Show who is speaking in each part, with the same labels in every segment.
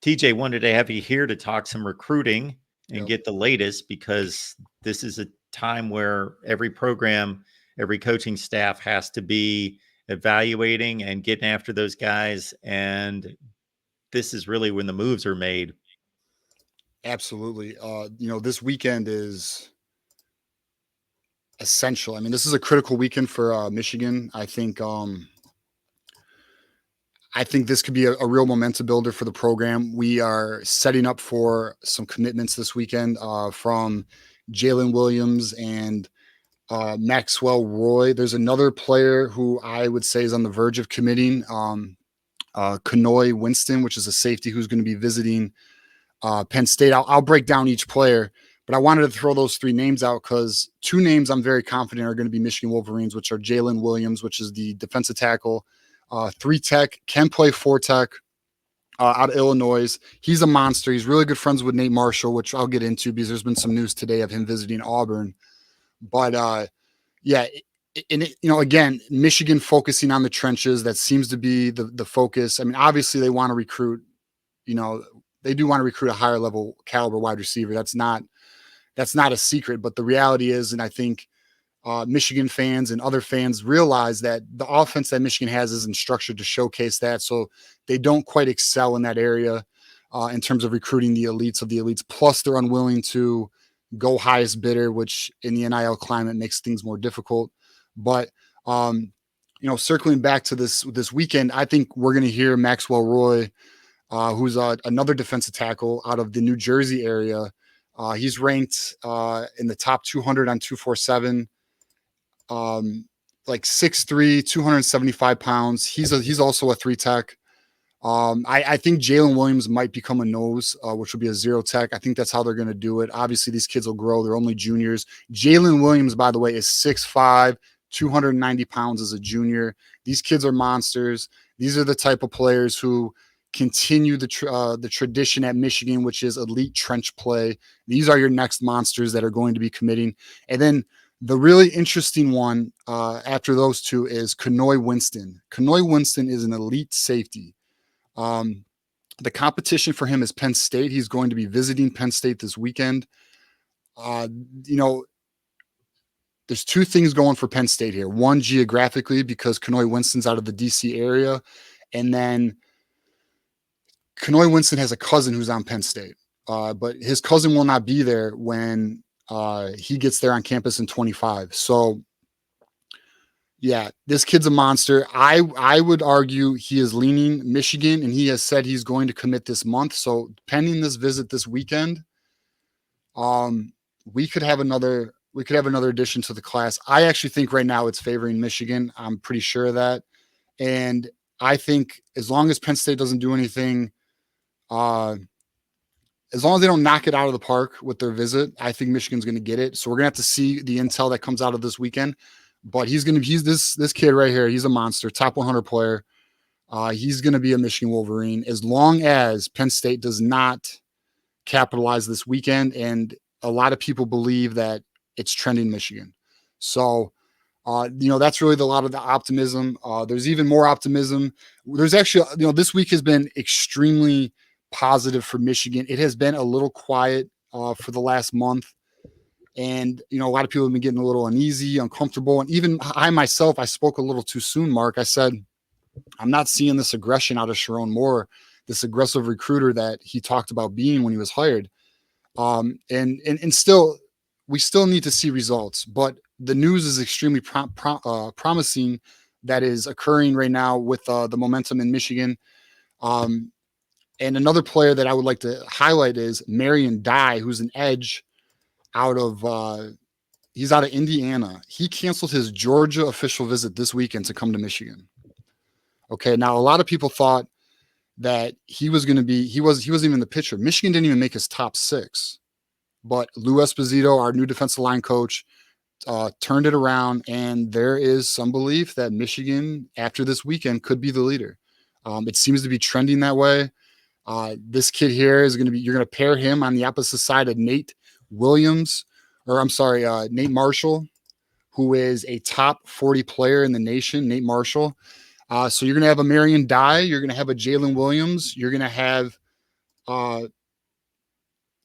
Speaker 1: TJ, wanted to have you here to talk some recruiting and
Speaker 2: Yep.
Speaker 1: get the latest, because this is a time where every program, every coaching staff has to be evaluating and getting after those guys. And this is really when the moves are made.
Speaker 2: Absolutely. This weekend is essential. I mean, this is a critical weekend for Michigan. I think this could be a real momentum builder for the program. We are setting up for some commitments this weekend from Jalen Williams and Maxwell Roy. There's another player who I would say is on the verge of committing, Kanoy Winston, which is a safety who's going to be visiting Penn State. I'll break down each player, but I wanted to throw those three names out because two names I'm very confident are going to be Michigan Wolverines, which are Jalen Williams, which is the defensive tackle, 3-tech, can play 4-tech out of Illinois. He's a monster. He's really good friends with Nate Marshall, which I'll get into because there's been some news today of him visiting Auburn. But yeah, and again, Michigan focusing on the trenches. That seems to be the focus. I mean, obviously they want to recruit, they do want to recruit a higher level caliber wide receiver. That's not a secret, but the reality is, and I think Michigan fans and other fans realize that the offense that Michigan has isn't structured to showcase that. So they don't quite excel in that area in terms of recruiting the elites of the elites. Plus they're unwilling to go highest bidder, which in the NIL climate makes things more difficult. But, circling back to this weekend, I think we're going to hear Maxwell Roy, who's another defensive tackle out of the New Jersey area. He's ranked in the top 200 on 247, like 6'3", 275 pounds. He's also a 3-tech. I think Jalen Williams might become a nose, which will be a 0-tech. I think that's how they're going to do it. Obviously, these kids will grow. They're only juniors. Jalen Williams, by the way, is 6'5", 290 pounds as a junior. These kids are monsters. These are the type of players who continue the tradition at Michigan, which is elite trench play. These are your next monsters that are going to be committing. And then the really interesting one after those two is Kanoy Winston. Kanoy Winston is an elite safety. The competition for him is Penn State. He's going to be visiting Penn State this weekend. There's two things going for Penn State here. One, geographically, because Kanoy Winston's out of the DC area. And then Kanoy Winston has a cousin who's on Penn State. But his cousin will not be there when he gets there on campus in 25. So, yeah, this kid's a monster. I would argue he is leaning Michigan, and he has said he's going to commit this month. So, pending this visit this weekend, we could have another addition to the class. I actually think right now it's favoring Michigan. I'm pretty sure of that. And I think as long as Penn State doesn't do anything, as long as they don't knock it out of the park with their visit, I think Michigan's going to get it. So we're going to have to see the intel that comes out of this weekend. But he's this kid right here. He's a monster, top 100 player. He's going to be a Michigan Wolverine as long as Penn State does not capitalize this weekend. And a lot of people believe that it's trending Michigan. So, that's really a lot of the optimism. There's even more optimism. There's actually, this week has been extremely positive for Michigan. It has been a little quiet for the last month. And, a lot of people have been getting a little uneasy, uncomfortable. And even I myself, I spoke a little too soon, Mark. I said, I'm not seeing this aggression out of Sharon Moore, this aggressive recruiter that he talked about being when he was hired. And still, we still need to see results. But the news is extremely promising that is occurring right now with the momentum in Michigan. And another player that I would like to highlight is Marion Dye, who's an edge he's out of Indiana. He canceled his Georgia official visit this weekend to come to Michigan. Okay, now a lot of people thought that he wasn't even in the picture. Michigan didn't even make his top 6. But Lou Esposito, our new defensive line coach, turned it around, and there is some belief that Michigan, after this weekend, could be the leader. It seems to be trending that way. This kid here is you're going to pair him on the opposite side of Nate Marshall, who is a top 40 player in the nation, Nate Marshall. So you're going to have a Marion Dye. You're going to have a Jalen Williams. You're going to have uh,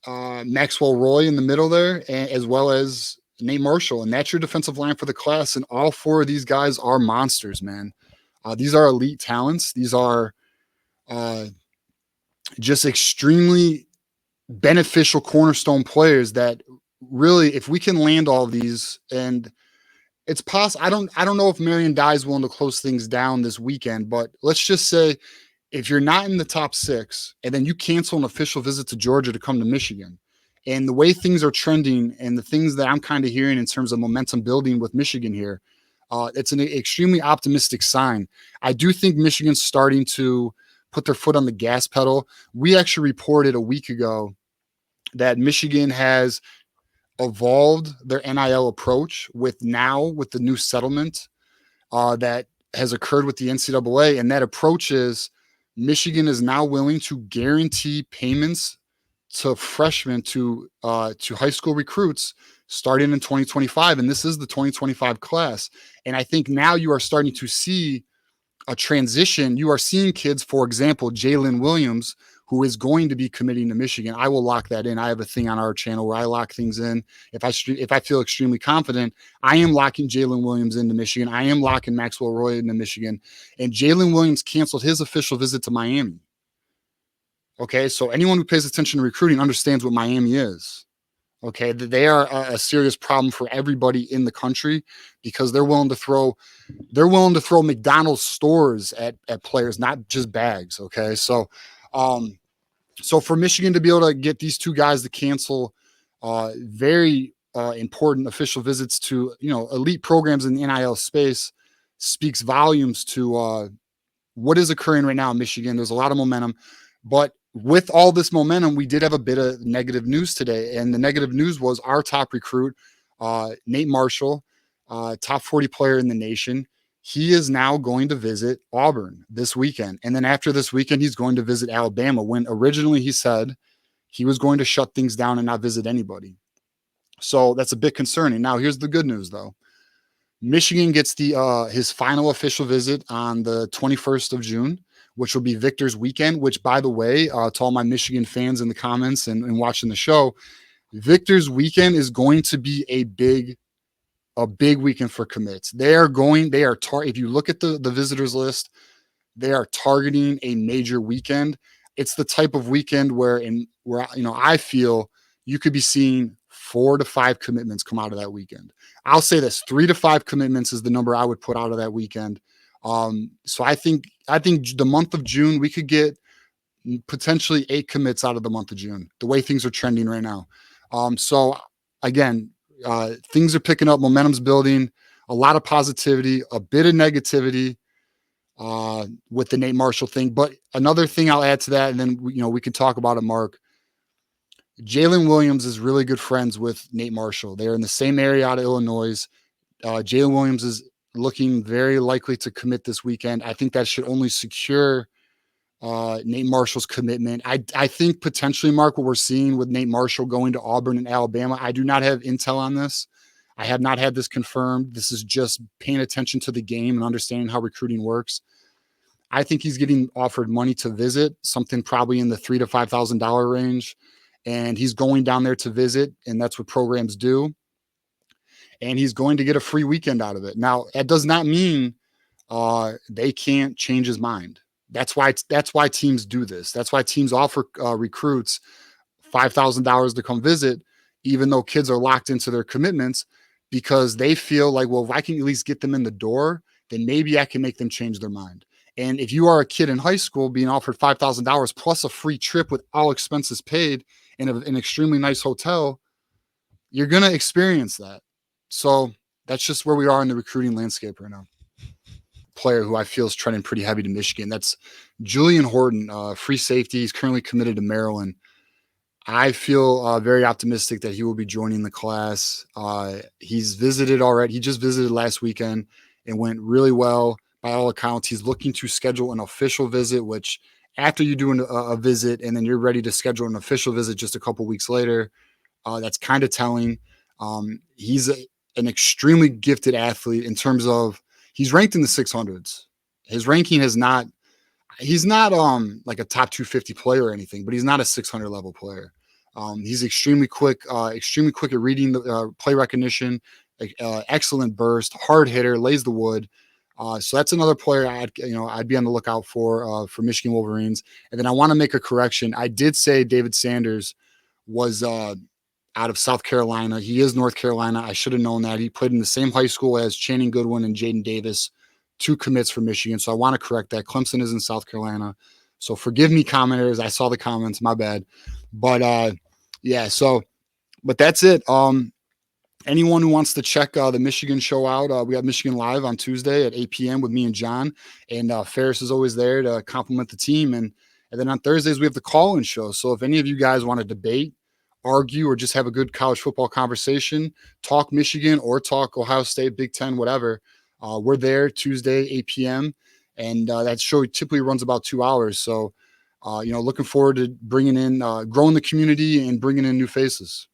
Speaker 2: Maxwell Roy in the middle there, as well as Nate Marshall. And that's your defensive line for the class. And all four of these guys are monsters, man. These are elite talents. These are just extremely beneficial cornerstone players that really, if we can land all of these, and it's possible. I don't know if Marion Dye is willing to close things down this weekend, but let's just say if you're not in the top 6 and then you cancel an official visit to Georgia to come to Michigan, and the way things are trending and the things that I'm kind of hearing in terms of momentum building with Michigan here, it's an extremely optimistic sign. I do think Michigan's starting to put their foot on the gas pedal. We actually reported a week ago that Michigan has evolved their NIL approach with the new settlement that has occurred with the NCAA. And that approach is Michigan is now willing to guarantee payments to freshmen to high school recruits starting in 2025. And this is the 2025 class. And I think now you are starting to see a transition. You are seeing kids, for example, Jalen Williams, who is going to be committing to Michigan. I will lock that in. I have a thing on our channel where I lock things in. If I feel extremely confident, I am locking Jalen Williams into Michigan. I am locking Maxwell Roy into Michigan. And Jalen Williams canceled his official visit to Miami. Okay, so anyone who pays attention to recruiting understands what Miami is. Okay, they are a serious problem for everybody in the country because they're willing to throw McDonald's stores at players, not just bags. Okay, so for Michigan to be able to get these two guys to cancel very important official visits to elite programs in the NIL space speaks volumes to what is occurring right now in Michigan. There's a lot of momentum, but with all this momentum, we did have a bit of negative news today. And the negative news was our top recruit, Nate Marshall, top 40 player in the nation. He is now going to visit Auburn this weekend. And then after this weekend, he's going to visit Alabama, when originally he said he was going to shut things down and not visit anybody. So that's a bit concerning. Now, here's the good news, though. Michigan gets his final official visit on the 21st of June, which will be Victor's weekend, which, by the way, to all my Michigan fans in the comments and watching the show, Victor's weekend is going to be a big weekend for commits. If you look at the visitors list, they are targeting a major weekend. It's the type of weekend where I feel you could be seeing 4 to 5 commitments come out of that weekend. I'll say this: 3 to 5 commitments is the number I would put out of that weekend. So I think the month of June, we could get potentially 8 commits out of the month of June, the way things are trending right now. So again, things are picking up, momentum's building, a lot of positivity, a bit of negativity with the Nate Marshall thing. But another thing I'll add to that, and then we can talk about it, Mark. Jalen Williams is really good friends with Nate Marshall. They're in the same area out of Illinois. Jalen Williams is looking very likely to commit this weekend. I think that should only secure Nate Marshall's commitment. I think potentially, Mark, what we're seeing with Nate Marshall going to Auburn and Alabama, I do not have intel on this. I have not had this confirmed. This is just paying attention to the game and understanding how recruiting works. I think he's getting offered money to visit, something probably in the $3,000 to $5,000 range. And he's going down there to visit, and that's what programs do. And he's going to get a free weekend out of it. Now, that does not mean they can't change his mind. That's why teams do this. That's why teams offer recruits $5,000 to come visit, even though kids are locked into their commitments, because they feel like, well, if I can at least get them in the door, then maybe I can make them change their mind. And if you are a kid in high school being offered $5,000 plus a free trip with all expenses paid in an extremely nice hotel, you're going to experience that. So that's just where we are in the recruiting landscape right now. Player who I feel is trending pretty heavy to Michigan. That's Julian Horton, free safety. He's currently committed to Maryland. I feel very optimistic that he will be joining the class. He's visited already. He just visited last weekend and went really well. By all accounts, he's looking to schedule an official visit, which after you do a visit and then you're ready to schedule an official visit just a couple weeks later, that's kind of telling. He's an extremely gifted athlete in terms of he's ranked in the 600s. His ranking has not, he's not like a top 250 player or anything, but he's not a 600 level player. He's extremely quick at reading the play recognition, excellent burst, hard hitter, lays the wood. So that's another player I'd be on the lookout for Michigan Wolverines. And then I want to make a correction. I did say David Sanders was out of South Carolina. He is North Carolina. I should have known that. He played in the same high school as Channing Goodwin and Jaden Davis, two commits for Michigan. So I want to correct that. Clemson is in South Carolina. So forgive me, commenters. I saw the comments. My bad. But yeah, but that's it. Anyone who wants to check the Michigan show out, we have Michigan Live on Tuesday at 8 p.m. with me and John. And Ferris is always there to compliment the team. And then on Thursdays, we have the call-in show. So if any of you guys want to debate, argue, or just have a good college football conversation, talk Michigan or talk Ohio State, Big Ten, whatever, we're there Tuesday, 8 p.m. And that show typically runs about 2 hours. So, looking forward to bringing in, growing the community and bringing in new faces.